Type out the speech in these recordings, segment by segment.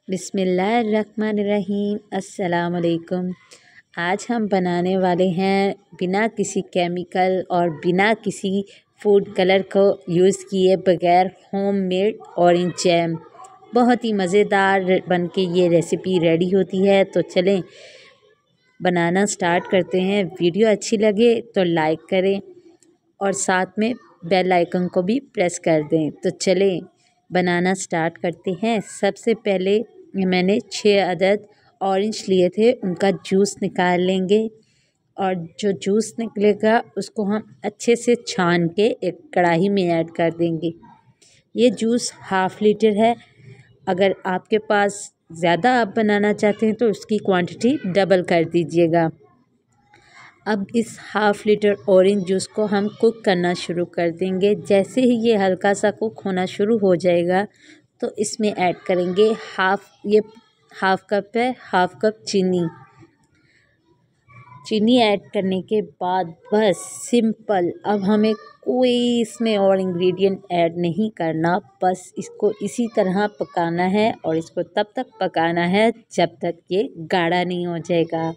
बिस्मिल्लाहिर्रहमानिर्रहीम। अस्सलाम वालेकुम। आज हम बनाने वाले हैं बिना किसी केमिकल और बिना किसी फूड कलर को यूज़ किए बगैर होममेड ऑरेंज जैम। बहुत ही मज़ेदार बनके ये रेसिपी रेडी होती है। तो चलें बनाना स्टार्ट करते हैं। वीडियो अच्छी लगे तो लाइक करें और साथ में बेल आइकन को भी प्रेस कर दें। तो चलें बनाना स्टार्ट करते हैं। सबसे पहले मैंने 6 अदद ऑरेंज लिए थे, उनका जूस निकाल लेंगे और जो जूस निकलेगा उसको हम अच्छे से छान के एक कढ़ाई में ऐड कर देंगे। ये जूस हाफ़ लीटर है। अगर आपके पास ज़्यादा आप बनाना चाहते हैं तो उसकी क्वांटिटी डबल कर दीजिएगा। अब इस हाफ़ लीटर ऑरेंज जूस को हम कुक करना शुरू कर देंगे। जैसे ही ये हल्का सा कुक होना शुरू हो जाएगा तो इसमें ऐड करेंगे हाफ़ कप है, हाफ़ कप चीनी ऐड करने के बाद बस सिंपल। अब हमें कोई इसमें और इंग्रेडिएंट ऐड नहीं करना, बस इसको इसी तरह पकाना है और इसको तब तक पकाना है जब तक ये गाढ़ा नहीं हो जाएगा।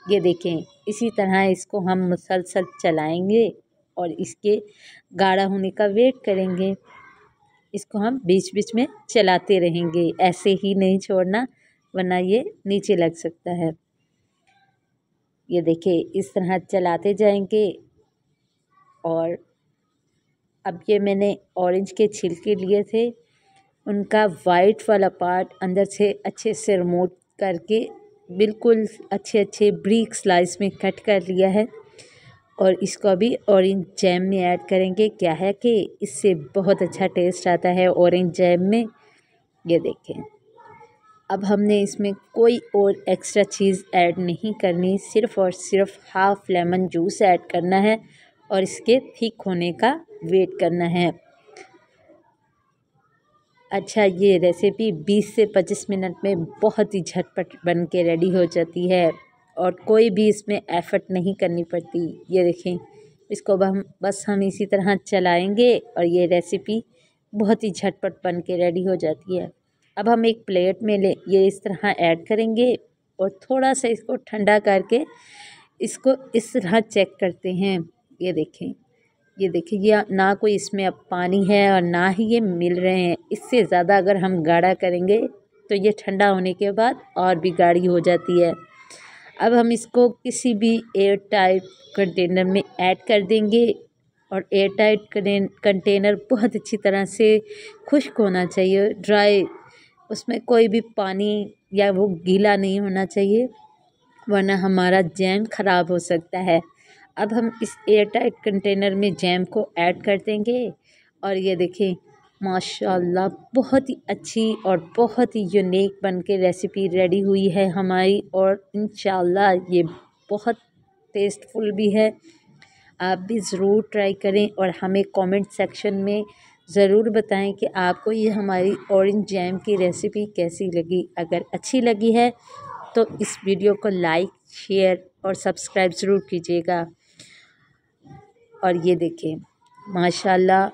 ये देखें, इसी तरह इसको हम मुसलसल चलाएंगे और इसके गाढ़ा होने का वेट करेंगे। इसको हम बीच बीच में चलाते रहेंगे, ऐसे ही नहीं छोड़ना वरना ये नीचे लग सकता है। ये देखिए, इस तरह चलाते जाएंगे। और अब ये मैंने ऑरेंज के छिलके लिए थे, उनका वाइट वाला पार्ट अंदर से अच्छे से रिमूव करके बिल्कुल अच्छे ब्रीक स्लाइस में कट कर लिया है और इसको अभी ऑरेंज जैम में ऐड करेंगे। क्या है कि इससे बहुत अच्छा टेस्ट आता है ऑरेंज जैम में। ये देखें, अब हमने इसमें कोई और एक्स्ट्रा चीज़ ऐड नहीं करनी, सिर्फ़ और सिर्फ हाफ़ लेमन जूस ऐड करना है और इसके थिक होने का वेट करना है। अच्छा, ये रेसिपी 20 से 25 मिनट में बहुत ही झटपट बन के रेडी हो जाती है और कोई भी इसमें एफ़र्ट नहीं करनी पड़ती। ये देखें, इसको हम इसी तरह चलाएंगे और ये रेसिपी बहुत ही झटपट बन के रेडी हो जाती है। अब हम एक प्लेट में ये इस तरह ऐड करेंगे और थोड़ा सा इसको ठंडा करके इसको इस तरह चेक करते हैं। ये देखें, ये ना कोई इसमें अब पानी है और ना ही ये मिल रहे हैं। इससे ज़्यादा अगर हम गाढ़ा करेंगे तो ये ठंडा होने के बाद और भी गाढ़ी हो जाती है। अब हम इसको किसी भी एयर टाइट कंटेनर में ऐड कर देंगे और एयर टाइट कंटेनर बहुत अच्छी तरह से खुश्क होना चाहिए, ड्राई। उसमें कोई भी पानी या वो गीला नहीं होना चाहिए वरना हमारा जैम ख़राब हो सकता है। अब हम इस एयर टाइट कंटेनर में जैम को ऐड कर देंगे और ये देखें, माशाल्लाह बहुत ही अच्छी और बहुत ही यूनिक बन के रेसिपी रेडी हुई है हमारी और इंशाल्लाह ये बहुत टेस्टफुल भी है। आप भी ज़रूर ट्राई करें और हमें कमेंट सेक्शन में ज़रूर बताएं कि आपको ये हमारी ऑरेंज जैम की रेसिपी कैसी लगी। अगर अच्छी लगी है तो इस वीडियो को लाइक, शेयर और सब्सक्राइब ज़रूर कीजिएगा। और ये देखें, माशाल्लाह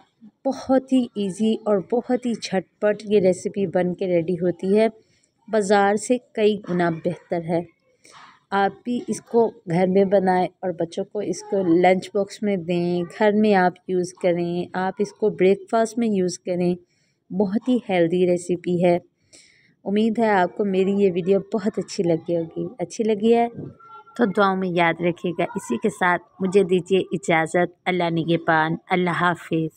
बहुत ही इजी और बहुत ही झटपट ये रेसिपी बन के रेडी होती है, बाज़ार से कई गुना बेहतर है। आप भी इसको घर में बनाएं और बच्चों को इसको लंच बॉक्स में दें, घर में आप यूज़ करें, आप इसको ब्रेकफास्ट में यूज़ करें। बहुत ही हेल्दी रेसिपी है। उम्मीद है आपको मेरी ये वीडियो बहुत अच्छी लगी होगी। अच्छी लगी है तो दुआओं में याद रखिएगा। इसी के साथ मुझे दीजिए इजाज़त। अल्लाह निगहबान। अल्लाह हाफ़िज़।